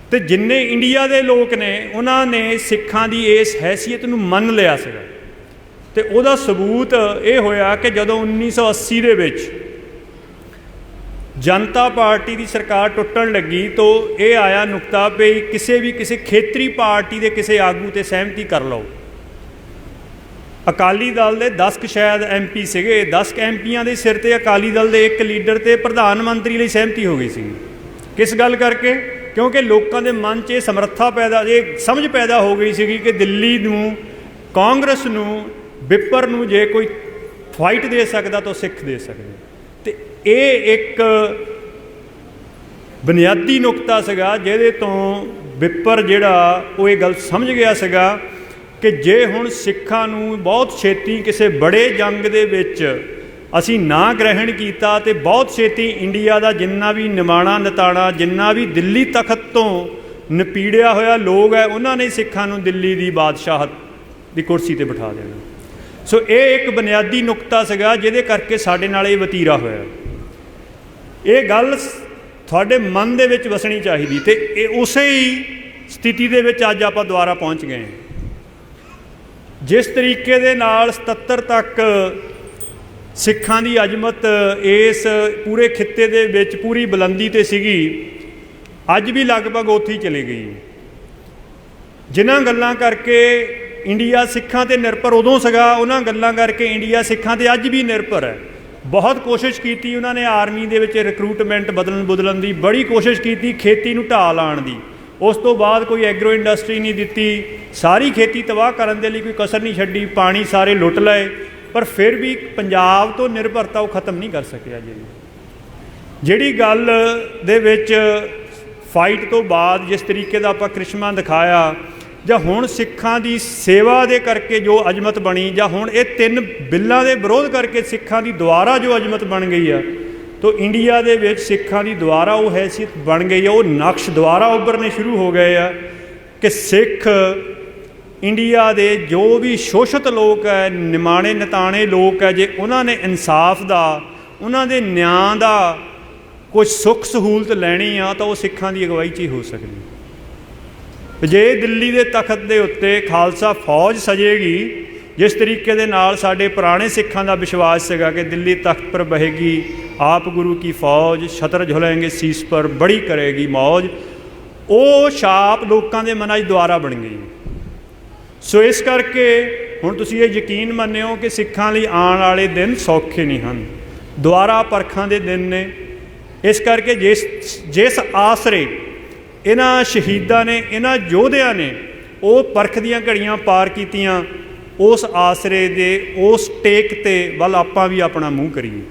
ਅਤੇ ਜਿੰਨੇ ਇੰਡੀਆ ਦੇ ਲੋਕ ਨੇ ਉਹਨਾਂ ਨੇ ਸਿੱਖਾਂ ਦੀ ਇਸ ਹੈਸੀਅਤ ਨੂੰ ਮੰਨ ਲਿਆ ਸੀਗਾ। ਅਤੇ ਉਹਦਾ ਸਬੂਤ ਇਹ ਹੋਇਆ ਕਿ ਜਦੋਂ 1980 ਦੇ ਵਿੱਚ ਜਨਤਾ ਪਾਰਟੀ ਦੀ ਸਰਕਾਰ ਟੁੱਟਣ ਲੱਗੀ ਤਾਂ ਇਹ ਆਇਆ ਨੁਕਤਾ ਵੀ ਕਿਸੇ ਖੇਤਰੀ ਪਾਰਟੀ ਦੇ ਕਿਸੇ ਆਗੂ 'ਤੇ ਸਹਿਮਤੀ ਕਰ ਲਓ। ਅਕਾਲੀ ਦਲ ਦੇ 10 ਕੁ ਸ਼ਾਇਦ MP ਸੀਗੇ, 10 MPਆਂ ਦੇ ਸਿਰ 'ਤੇ ਅਕਾਲੀ ਦਲ ਦੇ ਇੱਕ ਲੀਡਰ ਅਤੇ ਪ੍ਰਧਾਨ ਮੰਤਰੀ ਲਈ ਸਹਿਮਤੀ ਹੋ ਗਈ ਸੀ। ਕਿਸ ਗੱਲ ਕਰਕੇ? ਕਿਉਂਕਿ ਲੋਕਾਂ ਦੇ ਮਨ 'ਚ ਇਹ ਸਮਰੱਥਾ ਇਹ ਸਮਝ ਪੈਦਾ ਹੋ ਗਈ ਸੀਗੀ ਕਿ ਦਿੱਲੀ ਨੂੰ, ਕਾਂਗਰਸ ਨੂੰ, ਵਿਪਰ ਨੂੰ ਜੇ ਕੋਈ ਫਾਈਟ ਦੇ ਸਕਦਾ ਤਾਂ ਸਿੱਖ ਦੇ ਸਕਦੇ। ਅਤੇ ਇਹ ਇੱਕ ਬੁਨਿਆਦੀ ਨੁਕਤਾ ਸੀਗਾ ਜਿਹਦੇ ਤੋਂ ਵਿਪਰ ਜਿਹੜਾ ਉਹ ਇਹ ਗੱਲ ਸਮਝ ਗਿਆ ਸੀਗਾ ਕਿ ਜੇ ਹੁਣ ਸਿੱਖਾਂ ਨੂੰ ਬਹੁਤ ਛੇਤੀ ਕਿਸੇ ਬੜੇ ਜੰਗ ਦੇ ਵਿੱਚ ਅਸੀਂ ਨਾ ਗ੍ਰਹਿਣ ਕੀਤਾ ਅਤੇ ਬਹੁਤ ਛੇਤੀ ਇੰਡੀਆ ਦਾ ਜਿੰਨਾ ਵੀ ਨਿਮਾਣਾ ਨਿਤਾਣਾ, ਜਿੰਨਾ ਵੀ ਦਿੱਲੀ ਤਖਤ ਤੋਂ ਨਪੀੜਿਆ ਹੋਇਆ ਲੋਕ ਹੈ, ਉਹਨਾਂ ਨੇ ਸਿੱਖਾਂ ਨੂੰ ਦਿੱਲੀ ਦੀ ਬਾਦਸ਼ਾਹਤ ਦੀ ਕੁਰਸੀ 'ਤੇ ਬਿਠਾ ਦੇਣਾ। ਸੋ ਇਹ ਇੱਕ ਬੁਨਿਆਦੀ ਨੁਕਤਾ ਸੀਗਾ ਜਿਹਦੇ ਕਰਕੇ ਸਾਡੇ ਨਾਲ ਇਹ ਵਤੀਰਾ ਹੋਇਆ। ਇਹ ਗੱਲ ਤੁਹਾਡੇ ਮਨ ਦੇ ਵਿੱਚ ਵਸਣੀ ਚਾਹੀਦੀ ਅਤੇ ਇਹ ਉਸੇ ਹੀ ਸਥਿਤੀ ਦੇ ਵਿੱਚ ਅੱਜ ਆਪਾਂ ਦੁਬਾਰਾ ਪਹੁੰਚ ਗਏ। ਜਿਸ ਤਰੀਕੇ ਦੇ ਨਾਲ 77 ਤੱਕ ਸਿੱਖਾਂ ਦੀ ਅਜ਼ਮਤ ਇਸ ਪੂਰੇ ਖਿੱਤੇ ਦੇ ਵਿੱਚ ਪੂਰੀ ਬੁਲੰਦੀ 'ਤੇ ਸੀਗੀ, ਅੱਜ ਵੀ ਲਗਭਗ ਉੱਥੇ ਹੀ ਚਲੀ ਗਈ। ਜਿਨ੍ਹਾਂ ਗੱਲਾਂ ਕਰਕੇ ਇੰਡੀਆ ਸਿੱਖਾਂ 'ਤੇ ਨਿਰਭਰ ਉਦੋਂ ਸੀਗਾ, ਉਹਨਾਂ ਗੱਲਾਂ ਕਰਕੇ ਇੰਡੀਆ ਸਿੱਖਾਂ 'ਤੇ ਅੱਜ ਵੀ ਨਿਰਭਰ ਹੈ। ਬਹੁਤ ਕੋਸ਼ਿਸ਼ ਕੀਤੀ ਉਹਨਾਂ ਨੇ ਆਰਮੀ ਦੇ ਵਿੱਚ ਰਿਕਰੂਟਮੈਂਟ ਬਦਲਣ ਦੀ, ਬੜੀ ਕੋਸ਼ਿਸ਼ ਕੀਤੀ ਖੇਤੀ ਨੂੰ ਢਾਹ ਲਾਉਣ ਦੀ, ਉਸ ਤੋਂ ਬਾਅਦ ਕੋਈ ਐਗਰੋ ਇੰਡਸਟਰੀ ਨਹੀਂ ਦਿੱਤੀ, ਸਾਰੀ ਖੇਤੀ ਤਬਾਹ ਕਰਨ ਦੇ ਲਈ ਕੋਈ ਕਸਰ ਨਹੀਂ ਛੱਡੀ, ਪਾਣੀ ਸਾਰੇ ਲੁੱਟ ਲਏ, ਪਰ ਫਿਰ ਵੀ ਪੰਜਾਬ ਤੋਂ ਨਿਰਭਰਤਾ ਉਹ ਖਤਮ ਨਹੀਂ ਕਰ ਸਕਿਆ ਜੀ। ਜਿਹੜੀ ਗੱਲ ਦੇ ਵਿੱਚ ਫਾਈਟ ਤੋਂ ਬਾਅਦ ਜਿਸ ਤਰੀਕੇ ਦਾ ਆਪਾਂ ਕ੍ਰਿਸ਼ਮਾ ਦਿਖਾਇਆ, ਜਾਂ ਹੁਣ ਸਿੱਖਾਂ ਦੀ ਸੇਵਾ ਦੇ ਕਰਕੇ ਜੋ ਅਜ਼ਮਤ ਬਣੀ, ਜਾਂ ਹੁਣ ਇਹ 3 ਬਿੱਲਾਂ ਦੇ ਵਿਰੋਧ ਕਰਕੇ ਸਿੱਖਾਂ ਦੀ ਦੁਆਰਾ ਜੋ ਅਜ਼ਮਤ ਬਣ ਗਈ ਆ, ਤੋ ਇੰਡੀਆ ਦੇ ਵਿੱਚ ਸਿੱਖਾਂ ਦੀ ਦੁਆਰਾ ਉਹ ਹੈਸੀਅਤ ਬਣ ਗਈ ਆ, ਉਹ ਨਕਸ਼ ਦੁਆਰਾ ਉੱਭਰਨੇ ਸ਼ੁਰੂ ਹੋ ਗਏ ਆ ਕਿ ਸਿੱਖ ਇੰਡੀਆ ਦੇ ਜੋ ਵੀ ਸ਼ੋਸ਼ਿਤ ਲੋਕ ਹੈ, ਨਿਮਾਣੇ ਨਿਤਾਣੇ ਲੋਕ ਹੈ, ਜੇ ਉਹਨਾਂ ਨੇ ਇਨਸਾਫ ਦਾ, ਉਹਨਾਂ ਦੇ ਨਿਆਂ ਦਾ ਕੁਝ ਸੁੱਖ ਸਹੂਲਤ ਲੈਣੀ ਆ ਤਾਂ ਉਹ ਸਿੱਖਾਂ ਦੀ ਅਗਵਾਈ 'ਚ ਹੀ ਹੋ ਸਕਦੀ। ਜੇ ਦਿੱਲੀ ਦੇ ਤਖਤ ਦੇ ਉੱਤੇ ਖਾਲਸਾ ਫੌਜ ਸਜੇਗੀ, ਜਿਸ ਤਰੀਕੇ ਦੇ ਨਾਲ ਸਾਡੇ ਪੁਰਾਣੇ ਸਿੱਖਾਂ ਦਾ ਵਿਸ਼ਵਾਸ ਸੀਗਾ ਕਿ ਦਿੱਲੀ ਤਖਤ ਪਰ ਬਹੇਗੀ ਆਪ ਗੁਰੂ ਕੀ ਫੌਜ, ਛਤਰ ਝੁਲੇਂਗੇ ਸੀਸ ਪਰ ਬੜੀ ਕਰੇਗੀ ਮੌਜ, ਉਹ ਛਾਪ ਲੋਕਾਂ ਦੇ ਮਨਾਂ 'ਚ ਦੁਆਰਾ ਬਣ ਗਈ। ਸੋ ਇਸ ਕਰਕੇ ਹੁਣ ਤੁਸੀਂ ਇਹ ਯਕੀਨ ਮੰਨਿਓ ਕਿ ਸਿੱਖਾਂ ਲਈ ਆਉਣ ਵਾਲੇ ਦਿਨ ਸੌਖੇ ਨਹੀਂ ਹਨ, ਦੁਆਰਾ ਪਰਖਾਂ ਦੇ ਦਿਨ ਨੇ। ਇਸ ਕਰਕੇ ਜਿਸ ਆਸਰੇ ਇਹਨਾਂ ਸ਼ਹੀਦਾਂ ਨੇ, ਇਹਨਾਂ ਯੋਧਿਆਂ ਨੇ ਉਹ ਪਰਖ ਦੀਆਂ ਘੜੀਆਂ ਪਾਰ ਕੀਤੀਆਂ, ਉਸ ਆਸਰੇ ਦੇ ਉਸ ਟੇਕ 'ਤੇ ਵੱਲ ਆਪਾਂ ਵੀ ਆਪਣਾ ਮੂੰਹ ਕਰੀਏ।